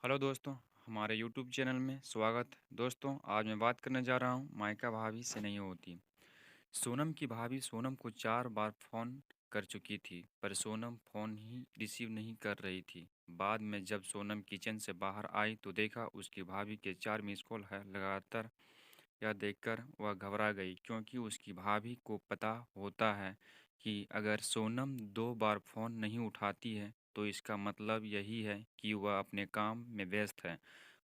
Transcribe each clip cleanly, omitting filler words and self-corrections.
Hello दोस्तों, हमारे YouTube channel में स्वागत है। दोस्तों, आज मैं बात करने जा रहा हूँ मायका भाभी से नहीं होती। सोनम की भाभी सोनम को 4 बार फ़ोन कर चुकी थी, पर सोनम फ़ोन ही रिसीव नहीं कर रही थी। बाद में जब सोनम किचन से बाहर आई तो देखा उसकी भाभी के 4 मिस कॉल है लगातार। यह देखकर वह घबरा गई, क्योंकि उसकी भाभी को पता होता है कि अगर सोनम 2 बार फ़ोन नहीं उठाती है तो इसका मतलब यही है कि वह अपने काम में व्यस्त है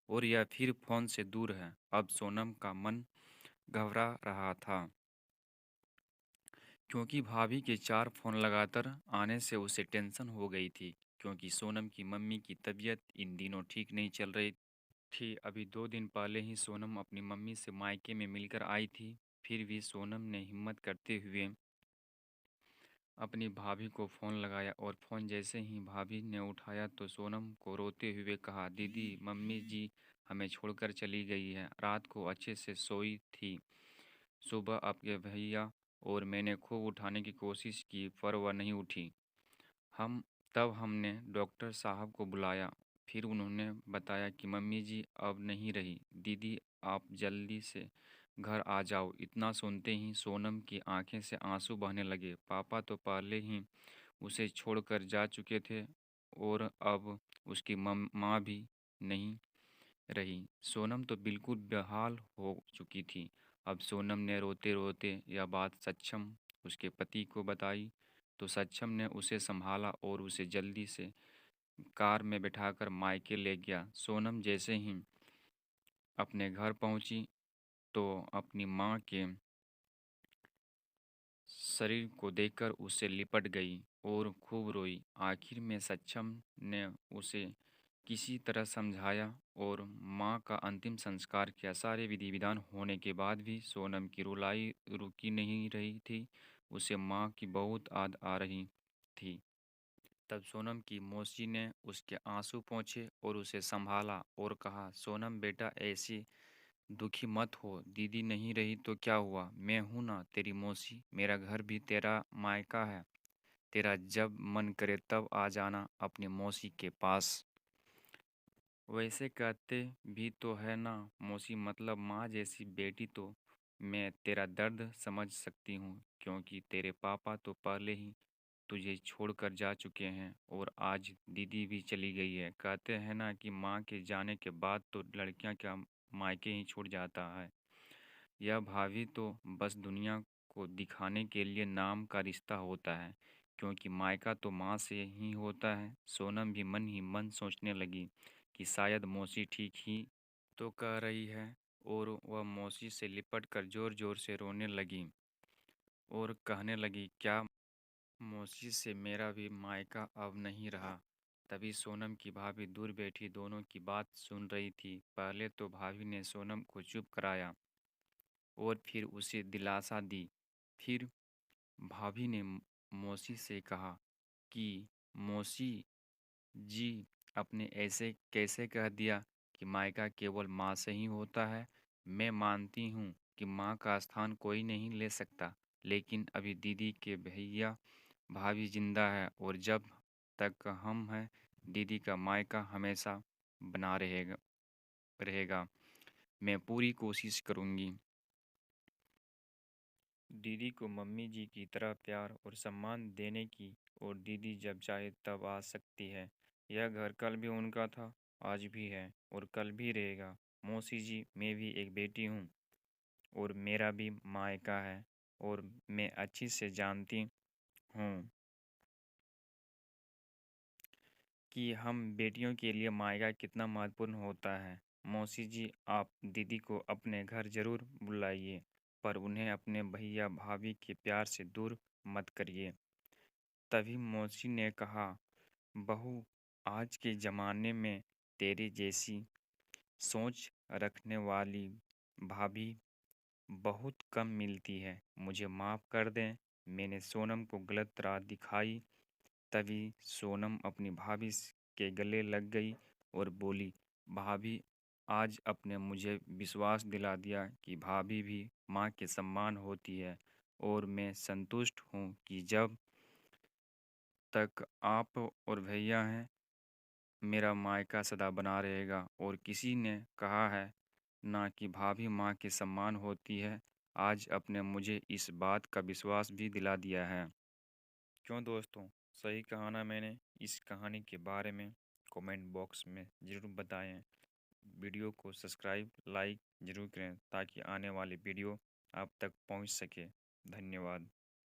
और यह फिर फ़ोन से दूर है। अब सोनम का मन घबरा रहा था, क्योंकि भाभी के 4 फ़ोन लगातार आने से उसे टेंशन हो गई थी, क्योंकि सोनम की मम्मी की तबीयत इन दिनों ठीक नहीं चल रही थी। अभी 2 दिन पहले ही सोनम अपनी मम्मी से मायके में मिलकर आई थी। फिर भी सोनम ने हिम्मत करते हुए अपनी भाभी को फ़ोन लगाया, और फ़ोन जैसे ही भाभी ने उठाया तो सोनम को रोते हुए कहा, दीदी, मम्मी जी हमें छोड़कर चली गई है। रात को अच्छे से सोई थी। सुबह आपके भैया और मैंने खूब उठाने की कोशिश की, पर वह नहीं उठी। हम तब हमने डॉक्टर साहब को बुलाया। फिर उन्होंने बताया कि मम्मी जी अब नहीं रही। दीदी, आप जल्दी से घर आ जाओ। इतना सुनते ही सोनम की आंखें से आंसू बहने लगे। पापा तो पहले ही उसे छोड़कर जा चुके थे, और अब उसकी माँ भी नहीं रही। सोनम तो बिल्कुल बेहाल हो चुकी थी। अब सोनम ने रोते रोते यह बात सक्षम उसके पति को बताई, तो सक्षम ने उसे संभाला और उसे जल्दी से कार में बिठाकर मायके ले गया। सोनम जैसे ही अपने घर पहुंची तो अपनी माँ के शरीर को देखकर उससे लिपट गई और खूब रोई। आखिर में सक्षम ने उसे किसी तरह समझाया और माँ का अंतिम संस्कार किया। सारे विधि विधान होने के बाद भी सोनम की रुलाई रुकी नहीं रही थी। उसे माँ की बहुत याद आ रही थी। तब सोनम की मौसी ने उसके आंसू पोंछे और उसे संभाला और कहा, सोनम बेटा, ऐसी दुखी मत हो। दीदी नहीं रही तो क्या हुआ, मैं हूं ना तेरी मौसी। मेरा घर भी तेरा मायका है। तेरा जब मन करे तब आ जाना अपनी मौसी के पास। वैसे कहते भी तो है ना मौसी, मतलब माँ जैसी बेटी। तो मैं तेरा दर्द समझ सकती हूँ, क्योंकि तेरे पापा तो पहले ही तुझे छोड़कर जा चुके हैं और आज दीदी भी चली गई है। कहते हैं ना कि माँ के जाने के बाद तो लड़कियाँ क्या मायके ही छूट जाता है। यह भाभी तो बस दुनिया को दिखाने के लिए नाम का रिश्ता होता है, क्योंकि मायका तो माँ से ही होता है। सोनम भी मन ही मन सोचने लगी कि शायद मौसी ठीक ही तो कह रही है, और वह मौसी से लिपट कर जोर जोर से रोने लगी और कहने लगी, क्या मौसी से मेरा भी मायका अब नहीं रहा। तभी सोनम की भाभी दूर बैठी दोनों की बात सुन रही थी। पहले तो भाभी ने सोनम को चुप कराया और फिर उसे दिलासा दी। फिर भाभी ने मौसी से कहा कि मौसी जी, आपने ऐसे कैसे कह दिया कि मायका केवल माँ से ही होता है। मैं मानती हूँ कि माँ का स्थान कोई नहीं ले सकता, लेकिन अभी दीदी के भैया भाभी जिंदा है, और जब तक हम हैं दीदी का मायका हमेशा बना रहेगा। मैं पूरी कोशिश करूँगी दीदी को मम्मी जी की तरह प्यार और सम्मान देने की, और दीदी जब चाहे तब आ सकती है। यह घर कल भी उनका था, आज भी है और कल भी रहेगा। मौसी जी, मैं भी एक बेटी हूँ और मेरा भी मायका है, और मैं अच्छी से जानती हूँ कि हम बेटियों के लिए मायका कितना महत्वपूर्ण होता है। मौसी जी, आप दीदी को अपने घर ज़रूर बुलाइए, पर उन्हें अपने भैया भाभी के प्यार से दूर मत करिए। तभी मौसी ने कहा, बहू, आज के ज़माने में तेरी जैसी सोच रखने वाली भाभी बहुत कम मिलती है। मुझे माफ़ कर दें, मैंने सोनम को गलत राह दिखाई। तभी सोनम अपनी भाभी के गले लग गई और बोली, भाभी, आज आपने मुझे विश्वास दिला दिया कि भाभी भी माँ के सम्मान होती है, और मैं संतुष्ट हूँ कि जब तक आप और भैया हैं मेरा मायका सदा बना रहेगा। और किसी ने कहा है ना कि भाभी माँ के समान होती है। आज आपने मुझे इस बात का विश्वास भी दिला दिया है। क्यों दोस्तों, सही कहा ना मैंने? इस कहानी के बारे में कमेंट बॉक्स में ज़रूर बताएं। वीडियो को सब्सक्राइब लाइक ज़रूर करें ताकि आने वाली वीडियो आप तक पहुंच सके। धन्यवाद।